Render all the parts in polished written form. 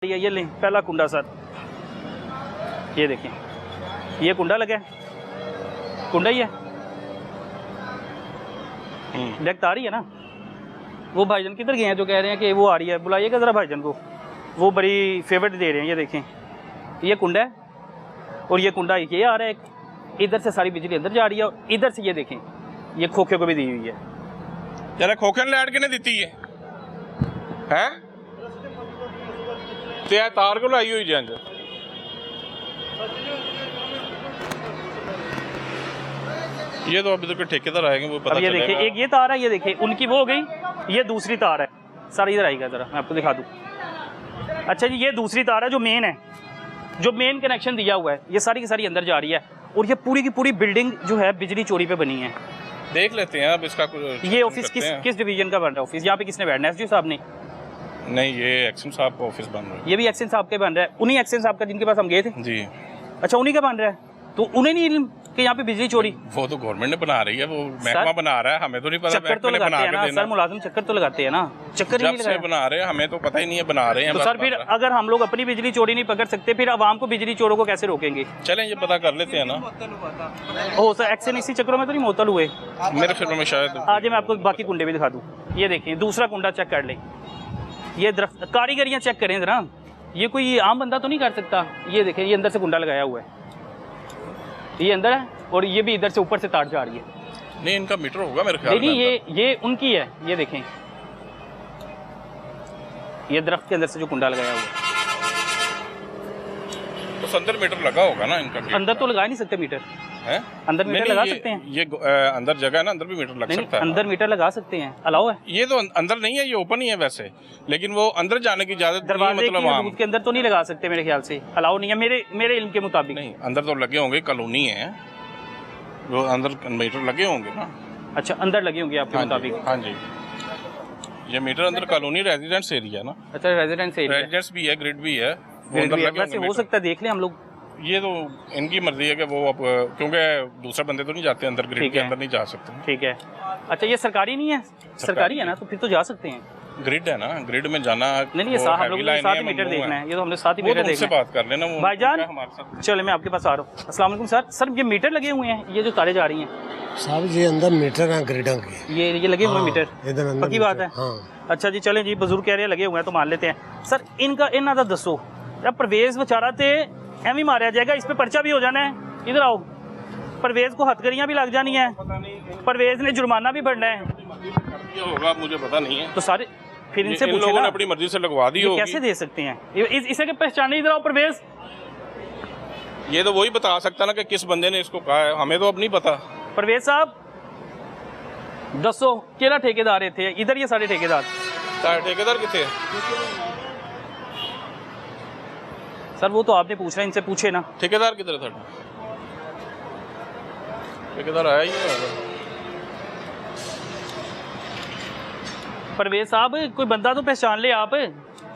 ये लें पहला कुंडा सर, ये देखें, ये कुंडा लगा है, कुंडा ही है, डायरेक्ट आ रही है ना। वो भाईजान किधर गए हैं जो कह रहे हैं कि वो आ रही है, बुलाइएगा ज़रा भाईजान को, वो बड़ी फेवरेट दे रहे हैं। ये देखें, ये कुंडा है और ये कुंडा ये आ रहा है, इधर से सारी बिजली अंदर जा रही है और इधर से ये देखें, ये खोखे को भी दी हुई है। जरा खोखे ने लाइट किने दी है ते तार को लाई हुई जंज ये तो अभी तक ठेकेदार आएंगे वो पता अब ये देखिए, एक ये तार है, ये देखिए उनकी वो हो गई, ये दूसरी तार है। सर इधर आएगा ज़रा, मैं आपको दिखा दूँ। अच्छा जी, ये दूसरी तार है जो मेन है, जो मेन कनेक्शन दिया हुआ है, ये सारी की सारी अंदर जा रही है और ये पूरी की पूरी बिल्डिंग जो है बिजली चोरी पे बनी है। देख लेते हैं अब इसका ये ऑफिस किस डिवीजन का बन रहा है ऑफिस? यहाँ पे किसने बैठना है? एसडीओ साहब ने? नहीं, ये एक्शन साहब का ऑफिस बन रहा है। ये भी एक्शन साहब के बन रहा है, उन्हीं एक्शन साहब का जिनके पास हम गए थे जी। अच्छा, उन्हीं का बन रहा है, तो उन्हें नहीं इल्म कि यहाँ पे बिजली चोरी? वो तो गवर्नमेंट ने बना रही है, वो महकमा बना रहा है, हमें तो नहीं पता। चक्कर तो लगाते हैं ना सर, मुलाजिम चक्कर तो लगाते हैं ना, चक्कर ही नहीं बना रहे हैं, हमें तो पता ही नहीं है बना रहे हैं। तो सर फिर अगर हम लोग अपनी बिजली चोरी नहीं पकड़ सकते, फिर आवाम को बिजली चोरों को कैसे रोकेंगे? चलें ये पता कर लेते हैं ना। हो सर एक्शन इसी चक्करों में तो नहीं मुअत्तल हुए मेरे ख्याल में शायद। आज मैं आपको बाकी कुंडे भी दिखा दूँ। ये देखें, दूसरा कुंडा चेक कर लें, ये दरख्त कारीगरियाँ चेक करें जरा, ये कोई आम बंदा तो नहीं कर सकता। ये देखें, ये अंदर से कुंडा लगाया हुआ है, ये अंदर है और ये भी इधर से ऊपर से तार जा रही है। नहीं, इनका मीटर होगा मेरे ख्याल में। नहीं, ये उनकी है। ये देखें, ये दरख्त के अंदर से जो कुंडा लगाया हुआ है, तो अंदर मीटर लगा होगा ना इनका। अंदर तो लगा नहीं सकते मीटर है? अंदर मीटर लगा सकते हैं? ये अंदर जगह है ना, अंदर भी मीटर लग सकता है। अंदर मीटर लगा सकते हैं, अलाउ है। ये तो अंदर नहीं है, ये ओपन ही है वैसे, लेकिन वो अंदर जाने की इजाजत दरवाजे मतलब के अंदर तो नहीं लगा सकते, मेरे ख्याल से अलाउ नहीं है, मेरे इल्म के मुताबिक। नहीं, अंदर तो लगे होंगे, कॉलोनी है, वो अंदर मीटर लगे होंगे ना। अच्छा, अंदर लगे होंगे आपके मुताबिक? हाँ जी, ये मीटर अंदर कॉलोनी रेजिडेंस एरिया ना। अच्छा, रेजिडेंस एरिया, रेजिडेंस भी है, ग्रिड भी है, वैसे हो सकता है, देख लें हम लोग। ये तो इनकी मर्जी है कि वो अब, क्योंकि दूसरे बंदे तो नहीं जाते अंदर, ग्रिड के अंदर नहीं जा सकते। ठीक है। अच्छा, ये सरकारी नहीं है? सरकारी है ना, तो फिर तो जा सकते हैं। ग्रिड है ना, ग्रिड में जाना नहीं, ये हम लोग साथ ही मीटर देखना है, ये तो हमने साथ ही मीटर देखना है। बात कर लेना भाईजान, चलो मैं आपके पास आ रहा हूँ। अस्सलाम वालेकुम सर। सर ये मीटर लगे हुए हैं, ये जो तारे जा रही हैं साहब, ये अंदर मीटर है ग्रिडों के, ये लगे हुए मीटर, पक्की बात है? हाँ। अच्छा जी, चलें जी, बुजुर्ग कह रहे हैं लगे हुए हैं तो मान लेते हैं। सर इनका दा दसो, जब परवेज बेचारा ते एवं मारा जाएगा, इस पे पर्चा भी हो जाना है। इधर आओ, परवेज को हथकड़ियाँ भी लग जानी है, परवेज ने जुर्माना भी भरना है। ये होगा मुझे पता नहीं है, तो सारे फिर इनसे पूछो ना, अपनी मर्जी से लगवा दी होगी। कैसे दे सकते हैं? इसे के पहचाने, इधर आओ परवेज। ये तो वही बता सकता ना कि किस बंदे ने इसको कहा है, हमें तो अब नहीं पता। परवेज साहब दसो केड़ा ठेकेदार थे इधर? ये सारे ठेकेदार ठेकेदार कितने? सर वो तो आपने पूछ रहे हैं, इनसे पूछे ना। ठेकेदार किधर है? ठेकेदार आया ही नहीं। परवेज साहब कोई बंदा तो पहचान ले आप,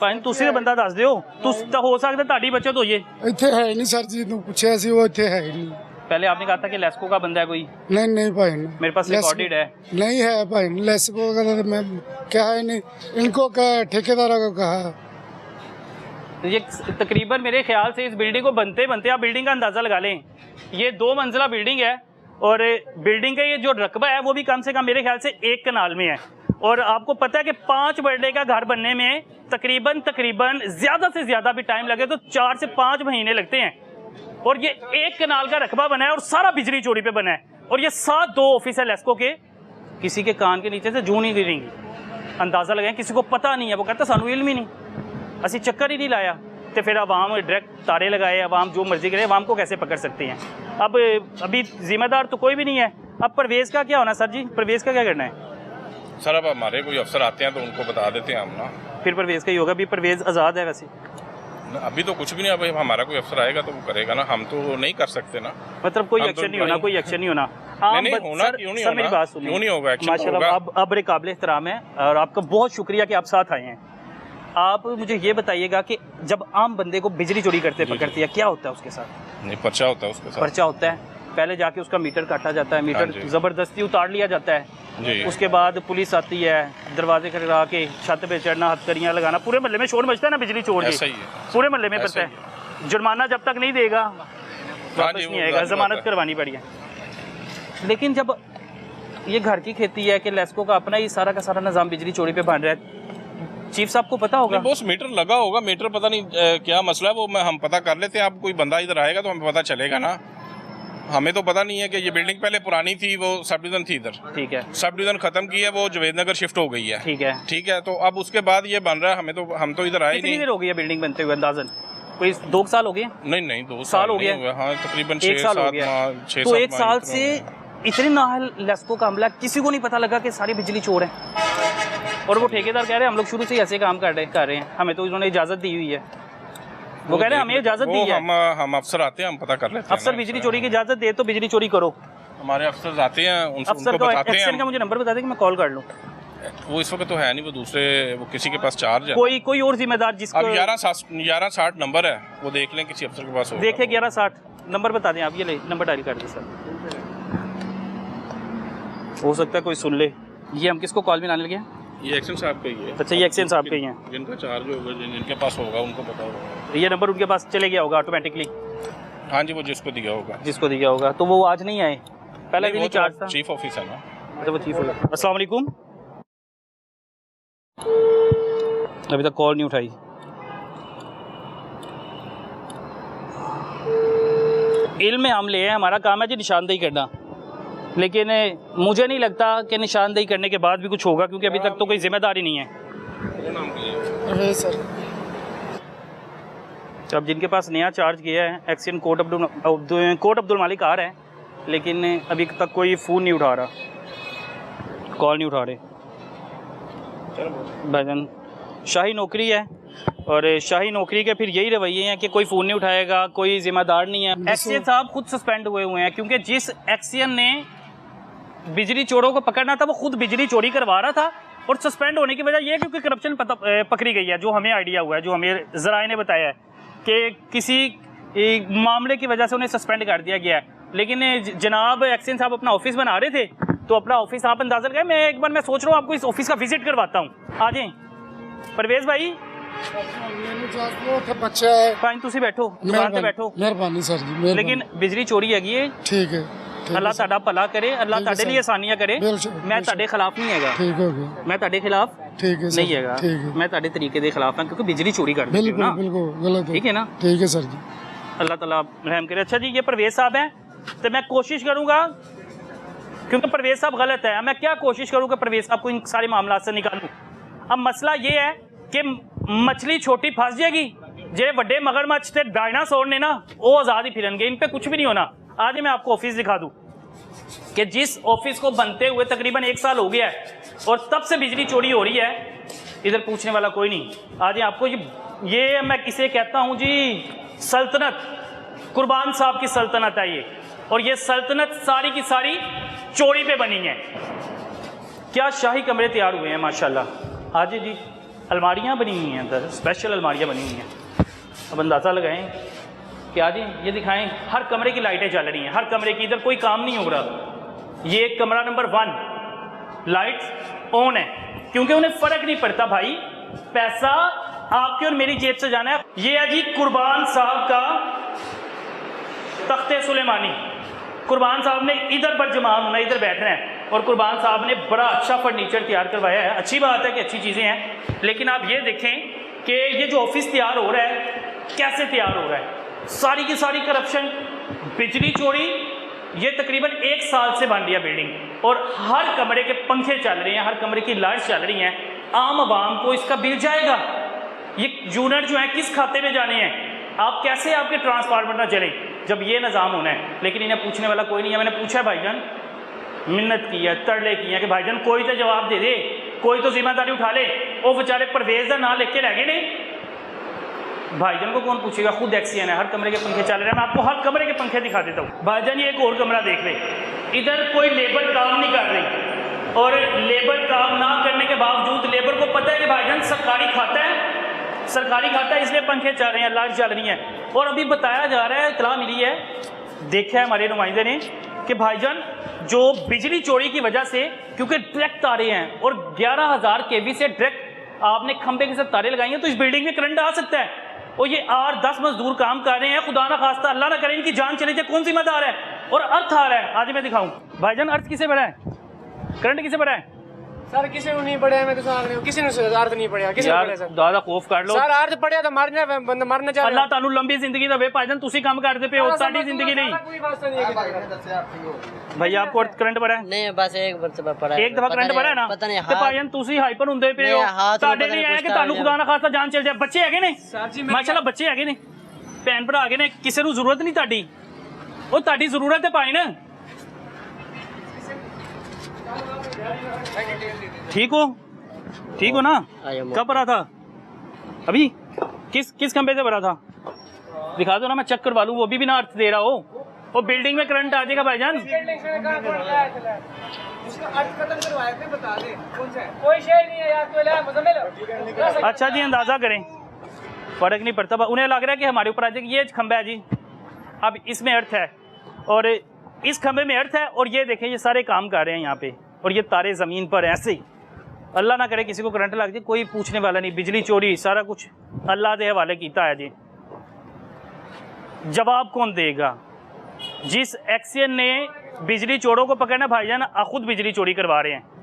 ਭਾਵੇਂ ਤੁਸੀਂ बंदा दस ਦਿਓ, ਤੁਸੀਂ ਤਾਂ ਹੋ ਸਕਦਾ ਤੁਹਾਡੀ बचत हो जाए। ਇੱਥੇ है नहीं सर जी, ਨੂੰ ਪੁੱਛਿਆ ਸੀ, वो ਇੱਥੇ है ही नहीं। पहले आपने कहा था कि लेस्को का बंदा है कोई। नहीं भाई, मेरे पास रिकॉर्डेड है। नहीं है भाई, लेस्को का तो मैं क्या है नहीं, इनको कहा, ठेकेदारों को कहा। ये तकरीबन मेरे ख्याल से इस बिल्डिंग को बनते आप बिल्डिंग का अंदाज़ा लगा लें, ये 2 मंजिला बिल्डिंग है और बिल्डिंग का ये जो रकबा है वो भी कम से कम मेरे ख्याल से 1 कनाल में है। और आपको पता है कि 5 बर्थडे का घर बनने में तकरीबन ज़्यादा से ज़्यादा भी टाइम लगे तो 4 से 5 महीने लगते हैं, और ये 1 कनाल का रकबा बना है और सारा बिजली चोरी पे बना है, और ये 2 ऑफिस है लेस्को के। किसी के कान के नीचे से जूं नहीं गिरेंगी, अंदाज़ा लगाएं, किसी को पता नहीं है, वो कहता सानू इल्म ही नहीं, असी चक्कर ही नहीं लाया। तो फिर अवाम डायरेक्ट तारे लगाए, अवाम जो मर्जी करे, अवाम को कैसे पकड़ सकते हैं? अब अभी जिम्मेदार तो कोई भी नहीं है। अब परवेज़ का क्या होना सर जी? परवेज़ का क्या करना है? सर अब हमारे कोई अफसर आते हैं तो उनको बता देते हैं हम ना। फिर परवेज़ का ही होगा, अभी परवेज़ आज़ाद है वैसे। अभी तो कुछ भी नहीं, अभी हमारा कोई अफसर आएगा तो वो करेगा ना, हम तो नहीं कर सकते ना। मतलब कोई एक्शन नहीं होना, कोई एक्शन नहीं होना। नहीं होना, क्यों नहीं होना? मेरी बात सुनिए, क्यों नहीं होगा एक्शन? माशाल्लाह आप बड़े काबिल एहतराम है और आपका बहुत शुक्रिया कि आप साथ आए हैं। आप मुझे ये बताइएगा कि जब आम बंदे को बिजली चोरी करते पकड़ती है क्या होता है उसके साथ? नहीं, पर्चा होता है उसके साथ। पर्चा होता है, पहले जाके उसका मीटर काटा जाता है, हाँ मीटर जी। ज़बरदस्ती उतार लिया जाता है। जी उसके बाद पुलिस आती है, दरवाजे खड़का के छत पे चढ़ना, हथकड़ियाँ लगाना, पूरे मोहल्ले में शोर मचता है ना बिजली चोर ऐसा की, ही है। पूरे मोहल्ले में ऐसा पड़ता है। जुर्माना जब तक नहीं देगा वापस जी, नहीं वो आएगा, जाहिर बात जमानत है। करवानी पड़ी है। लेकिन जब ये घर की खेती है कि लेस्को का अपना ही सारा का सारा निज़ाम बिजली चोरी पे बन रहा है, चीफ साहब को पता होगा। बॉस मीटर लगा होगा, मीटर पता नहीं क्या मसला है, वो हम पता कर लेते हैं। आप कोई बंदा इधर आएगा तो हमें पता चलेगा ना, हमें तो पता नहीं है कि ये बिल्डिंग पहले पुरानी थी, वो सब डिवीजन थी इधर, ठीक है, सब डिवीजन खत्म की है, वो जवेद नगर शिफ्ट हो गई है। ठीक है। ठीक है, तो अब उसके बाद ये बन रहा है, हमें तो हम तो इधर आए ही कितनी नहीं। देर हो गई है बिल्डिंग बनते हुए अंदाजन? कोई 2 साल हो गए? नहीं 2 साल हो नहीं गया? हुए। हाँ तकरीबन 1 साल हो 6-7 गया। माह 6-7 तो 1 माह साल इतना से हो गया। इतने नाहल लेस्को का हमला, किसी को नहीं पता लगा कि सारी बिजली चोर हैं। और वो ठेकेदार कह रहे हैं हम लोग शुरू से ही ऐसे काम कर रहे हैं, हमें तो उन्होंने इजाज़त दी हुई है। वो कह रहे हैं हमें इजाज़त दी है। हम अफसर आते हैं, हम पता कर लेते हैं। अफसर बिजली चोरी की इजाज़त दे तो बिजली चोरी करो। हमारे अफसर आते हैं, अफसर उनको का बताते एक्शन का हैं। मुझे नंबर बता दें कि मैं कॉल कर लूँ। वो इस वक्त तो है नहीं, वो दूसरे वो किसी के पास चार्ज है। कोई और जिम्मेदार जिसको अब 1160 नंबर है, वो देख लें किसी अफसर के पास होगा। देखे 1160 नंबर बता दें आप, ये ले नंबर डायल कर दें सर, हो सकता है कोई सुन ले। ये हम किसको कॉल में लाने लगे हैं? ये एक्शन साहब का ही है। अच्छा, ये एक्शन साहब के ही हैं। जिनका चार्ज होगा, जिनके पास होगा उनको पता होगा। ये नंबर उनके पास चले गया होगा ऑटोमेटिकली, हाँ जी, वो जिसको दिया होगा। जिसको दिया होगा। तो वो आज नहीं आए, पहला दिन ही चार्ज था। चीफ ऑफिस है ना। अच्छा वो चीफ होगा। अस्सलाम वालेकुम। अभी तक कॉल नहीं उठाई। इल्म आमले है, हमारा काम है जी निशानदेही करना, लेकिन मुझे नहीं लगता कि निशानदेही करने के बाद भी कुछ होगा, क्योंकि अभी तक तो कोई जिम्मेदारी नहीं है। अरे सर तो अब जिनके पास नया चार्ज किया है एक्सियन कोट अब्दुल मालिक आ रहा है, लेकिन अभी तक कोई फ़ोन नहीं उठा रहा, कॉल नहीं उठा रहे। भाईजान शाही नौकरी है, और शाही नौकरी के फिर यही रवैये हैं कि कोई फ़ोन नहीं उठाएगा, कोई जिम्मेदार नहीं है। एक्सियन साहब खुद सस्पेंड हुए हैं, क्योंकि जिस एक्सियन ने बिजली चोरों को पकड़ना था वो खुद बिजली चोरी करवा रहा था, और सस्पेंड होने की वजह यह है क्योंकि करप्शन पकड़ी गई है, जो हमें आइडिया हुआ है, जो हमें ज़राए ने बताया है कि किसी मामले की वजह से उन्हें सस्पेंड कर दिया गया है। लेकिन जनाब एक्सियन साहब अपना ऑफिस बना रहे थे, तो अपना ऑफिस आप अंदाज़ा लगाए। मैं एक बार मैं सोच रहा हूँ आपको इस ऑफिस का विजिट करवाता हूँ, आ जाएं। परवेज़ भाई बच्चा है, भाई तुसी बैठो, दुकान पे बैठो। मेहरबानी सर जी, मेहरबानी। लेकिन बिजली चोरी हैगी है, ठीक है, अल्लाह ਤੁਹਾਡਾ ਭਲਾ करे, अल्लाह ਤੁਹਾਡੇ लिए आसानियां करे। मैं ਤੁਹਾਡੇ खिलाफ नहीं हैगा, ठीक हो गया, मैं ਤੁਹਾਡੇ खिलाफ ठीक है सर, नहीं हैगा, ठीक है, मैं ਤੁਹਾਡੇ तरीके के खिलाफ हां, क्योंकि बिजली चोरी कर दी बिल्कुल ना, बिल्कुल गलत है, ठीक है ना। ठीक है सर जी, अल्लाह ताला रहम करे। अच्छा जी, ये परवेज़ साहब हैं, तो मैं कोशिश करूंगा, क्योंकि परवेज़ साहब गलत है, मैं क्या कोशिश करूंगा परवेज़ साहब को इन सारे मामला से निकालूं। अब मसला ये है कि मछली छोटी फंस जाएगी, जे बड़े मगरमच्छ ते डायनासोर ने ना वो आज़ाद ही फिरनगे, इन पे कुछ भी नहीं होना। आज मैं आपको ऑफिस दिखा दूं कि जिस ऑफिस को बनते हुए तकरीबन 1 साल हो गया है, और तब से बिजली चोरी हो रही है, इधर पूछने वाला कोई नहीं। आज आपको ये मैं किसे कहता हूँ जी, सल्तनत, कुर्बान साहब की सल्तनत है ये, और ये सल्तनत सारी की सारी चोरी पे बनी है। क्या शाही कमरे तैयार हुए हैं माशाल्लाह। आज जी अलमारियाँ बनी हुई हैं, अंदर स्पेशल अलमारियाँ बनी हुई हैं। अब अंदाज़ा लगाएं कि आज ये दिखाएं, हर कमरे की लाइटें जल रही हैं, हर कमरे की, इधर कोई काम नहीं हो रहा। ये कमरा नंबर 1 लाइट्स ऑन है, क्योंकि उन्हें फ़र्क नहीं पड़ता भाई, पैसा आपके और मेरी जेब से जाना है। ये है जी कुर्बान साहब का तख्ते सुलेमानी। कुर्बान साहब ने इधर पर जमा होना, इधर बैठना है, और कुर्बान साहब ने बड़ा अच्छा फर्नीचर तैयार करवाया है। अच्छी बात है कि अच्छी चीज़ें हैं, लेकिन आप ये देखें कि ये जो ऑफिस तैयार हो रहा है कैसे तैयार हो रहा है। सारी की सारी करप्शन, बिजली चोरी, ये तकरीबन 1 साल से बन रही है बिल्डिंग, और हर कमरे के पंखे चल रहे हैं, हर कमरे की लाइट्स चल रही हैं। आम आवाम को इसका बिल जाएगा। ये यूनिट जो है किस खाते में जाने हैं, आप कैसे आपके ट्रांसफार्मर ना चले जब ये निज़ाम होना है। लेकिन इन्हें पूछने वाला कोई नहीं है। मैंने पूछा है भाईजान, मिन्नत की है, तरले किए हैं कि भाईजान कोई तो जवाब दे दे, कोई तो जिम्मेदारी उठा ले। वो बेचारे परवेज़ का नाम लेके रह गए नहीं, भाईजान को कौन पूछेगा, खुद एक्सियन है, हर कमरे के पंखे चल रहे हैं। मैं आपको हर कमरे के पंखे दिखा देता हूँ। भाईजान ये एक और कमरा देख रहे, इधर कोई लेबर काम नहीं कर रही, और लेबर काम ना करने के बावजूद लेबर को पता है कि भाईजान सरकारी खाता है, इसलिए पंखे चल रहे हैं, लाइट चल रही हैं। और अभी बताया जा रहा है, इतला मिली है देखा है हमारे नुमाइंदे ने कि भाईजान जो बिजली चोरी की वजह से, क्योंकि डायरेक्ट तारे हैं और 11,000 केवी से डायरेक्ट आपने खंबे के साथ तारे लगाई हैं, तो इस बिल्डिंग में करंट आ सकता है। और ये 8-10 मजदूर काम कर रहे हैं, खुदा ना खास्ता अल्लाह ना करे इनकी जान चले जाए, कौन जिम्मेदार है? और अर्थ आ रहा है, आज मैं दिखाऊं भाईजान अर्थ किसे भरा है, करंट किसे भरा है? सर किसी को नहीं पड़े, मैं तो समझ रहा हूं किसी ने अर्थ नहीं पड़ेगा, किसी ने पड़े सर। दादा खौफ कर लो सर अर्थ पड़े तो मरना बंदा मरना चाह अल्लाह तानू लंबी जिंदगी दे भाईजान, तुसी काम करते पे हो, साडी जिंदगी नहीं। कोई वास्ता नहीं है। भैया आपको अर्थ करंट भरा है? नहीं बस एक मरतबा पड़ा है। एक दफा करंट भरा है ना? पता नहीं ते भाईजान तुसी हाइपर हुंदे पे हो, नहीं, हाथ साडे में पता नहीं नहीं आया कि कुछ तानू था खुदा ना खास्ता जान चल जाए। बच्चे हैगे ने जी, माशाल्लाह, बच्चे हैगे ने, भैन भरा हैगे ने, किसी नू जरूरत नहीं ताडी, ओ ताडी जरूरत है भाई ना। ठीक हो, ठीक हो ना? कब भरा था? अभी किस खंबे से भरा था? दिखा दो ना, मैं चेक करवा लूं, वो भी बिना अर्थ दे रहा हो। वो बिल्डिंग में करंट आ जाएगा भाईजान। कोई शेर नहीं है यार, कोई ला मुजम्मिल। अच्छा जी, अंदाजा करें, फर्क नहीं पड़ता। उन्हें लग रहा है कि हमारे ऊपर आ जाएगा। ये खंबा है जी, अब इसमें अर्थ है और इस खंबे में अर्थ है, और ये देखें ये सारे काम कर रहे हैं यहाँ पे, और ये तारे ज़मीन पर ऐसे ही। अल्लाह ना करे किसी को करंट लग जाए, कोई पूछने वाला नहीं। बिजली चोरी सारा कुछ अल्लाह के हवाले किया है जी। जवाब कौन देगा? जिस एक्शन ने बिजली चोरों को पकड़ना भाईजान खुद बिजली चोरी करवा रहे हैं।